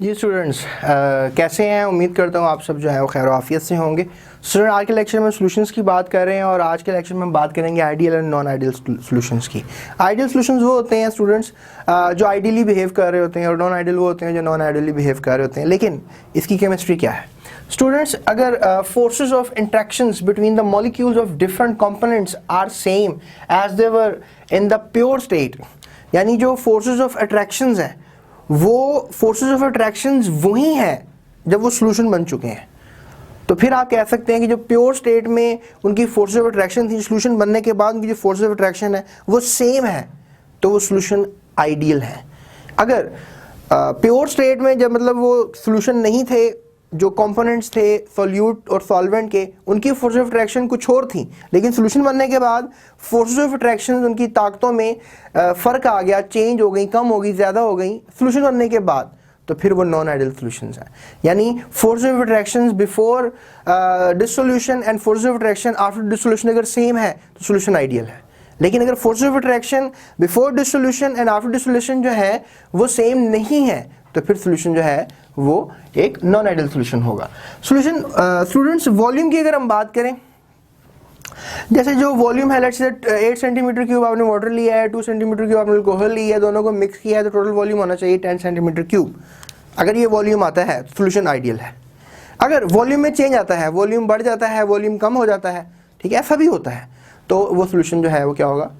जी students, कैसे हैं? उम्मीद करता हूँ आप सब जो है वो खैर आफियत से होंगे। स्टूडेंट, आज के लेक्चर में सॉल्यूशंस की बात कर रहे हैं और आज के लेक्चर में हम बात करेंगे ideal and non ideal solutions की। आइडियल सॉल्यूशंस वो होते हैं स्टूडेंट्स जो आइडियली बिहेव कर रहे होते हैं, और नॉन आइडियल वो होते हैं जो नॉन आइडियली बिहेव कर रहे होते हैं। लेकिन इसकी केमिस्ट्री क्या है स्टूडेंट्स? अगर forces of interactions between the molecules of different components are same as they were in the pure state, यानी जो फोर्सेस ऑफ अट्रैक्शंस हैं वो फोर्सेस ऑफ अट्रैक्शंस वही हैं जब वो सॉल्यूशन बन चुके हैं, तो फिर आप कह सकते हैं कि जो प्योर स्टेट में उनकी फोर्सेस ऑफ अट्रैक्शन थी, सॉल्यूशन बनने के बाद उनकी जो फोर्सेस ऑफ अट्रैक्शन है वो सेम है, तो वो सॉल्यूशन आइडियल है। अगर प्योर स्टेट में जब मतलब वो सॉल्यूशन नहीं थे, जो कंपोनेंट्स थे सॉल्यूट और सॉल्वेंट के, उनकी फोर्सेस ऑफ अट्रैक्शन कुछ और थी, लेकिन सॉल्यूशन बनने के बाद फोर्सेस ऑफ अट्रैक्शन उनकी ताकतों में फ़र्क आ गया, चेंज हो गई, कम हो गई, ज़्यादा हो गई सॉल्यूशन बनने के बाद, तो फिर वो नॉन आइडियल सॉल्यूशंस हैं। यानी forces of attraction before dissolution and forces of attraction after dissolution अगर सेम है तो सॉल्यूशन आइडियल है। लेकिन अगर forces of attraction before dissolution and after dissolution जो है वो सेम नहीं है, तो फिर सॉल्यूशन जो है वो एक नॉन आइडियल सॉल्यूशन होगा। सॉल्यूशन स्टूडेंट्स, वॉल्यूम की अगर हम बात करें, जैसे जो वॉल्यूम है, लेट्स से 8 सेंटीमीटर क्यूब आपने वाटर लिया है, 2 सेंटीमीटर क्यूब आपने अल्कोहल लिया है, दोनों को मिक्स किया है, तो टोटल वॉल्यूम होना चाहिए 10 सेंटीमीटर क्यूब। अगर ये वॉल्यूम आता है तो सॉल्यूशन आइडियल है। अगर वॉल्यूम में चेंज आता है, वॉल्यूम बढ़ जाता है, वॉल्यूम कम हो जाता है, ठीक है, ऐसा भी होता है, तो वो सॉल्यूशन जो है वो क्या होगा?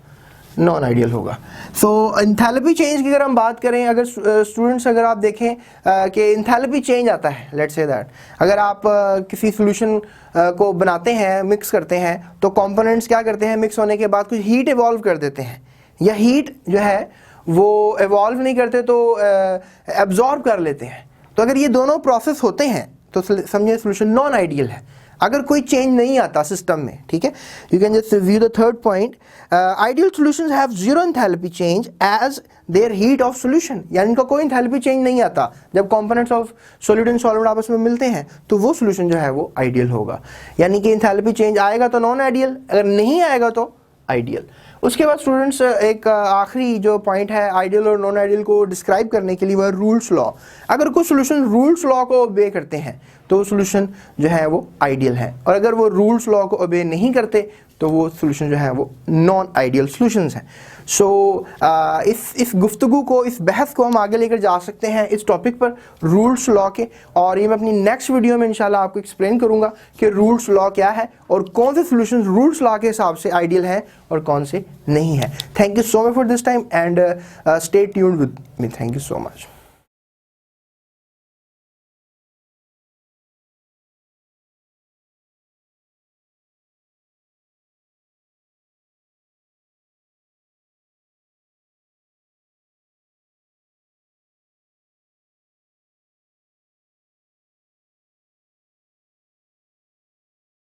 नॉन आइडियल होगा। सो इंथैल्पी चेंज की अगर हम बात करें, अगर स्टूडेंट्स अगर आप देखें कि इंथैल्पी चेंज आता है, लेट्स से दैट अगर आप किसी सॉल्यूशन को बनाते हैं, मिक्स करते हैं, तो कंपोनेंट्स क्या करते हैं, मिक्स होने के बाद कुछ हीट इवॉल्व कर देते हैं, या हीट जो है वो इवॉल्व नहीं करते तो एब्जॉर्ब कर लेते हैं। तो अगर ये दोनों प्रोसेस होते हैं तो समझिए सॉल्यूशन नॉन आइडियल है। अगर कोई चेंज नहीं आता सिस्टम में, ठीक है, you can just review the third point. Ideal solutions have zero enthalpy change as their heat of solution, यानी इनका कोई एंथैल्पी चेंज नहीं आता जब components of solid and solvent आपस में मिलते हैं, तो वो सॉल्यूशन जो है वो आइडियल होगा। यानी कि एंथैल्पी चेंज आएगा तो नॉन आइडियल, अगर नहीं आएगा तो आइडियल। उसके बाद स्टूडेंट्स एक आखिरी जो पॉइंट है आइडियल और नॉन आइडियल को डिस्क्राइब करने के लिए, वह रूल्स लॉ। अगर कोई सॉल्यूशन रूल्स लॉ को ओबे करते हैं तो वो सॉल्यूशन जो है वो आइडियल है, और अगर वो रूल्स लॉ को ओबे नहीं करते तो वो सॉल्यूशन जो है वो नॉन आइडियल सॉल्यूशंस हैं। सो इस गुफ्तगू को, इस बहस को हम आगे लेकर जा सकते हैं इस टॉपिक पर, रूल्स लॉ के, और ये मैं अपनी नेक्स्ट वीडियो में इंशाल्लाह आपको एक्सप्लेन करूंगा कि रूल्स लॉ क्या है और कौन से सॉल्यूशन रूल्स लॉ के हिसाब से आइडियल हैं और कौन से नहीं है। Thank you so much for this time and stay tuned with me. Thank you so much.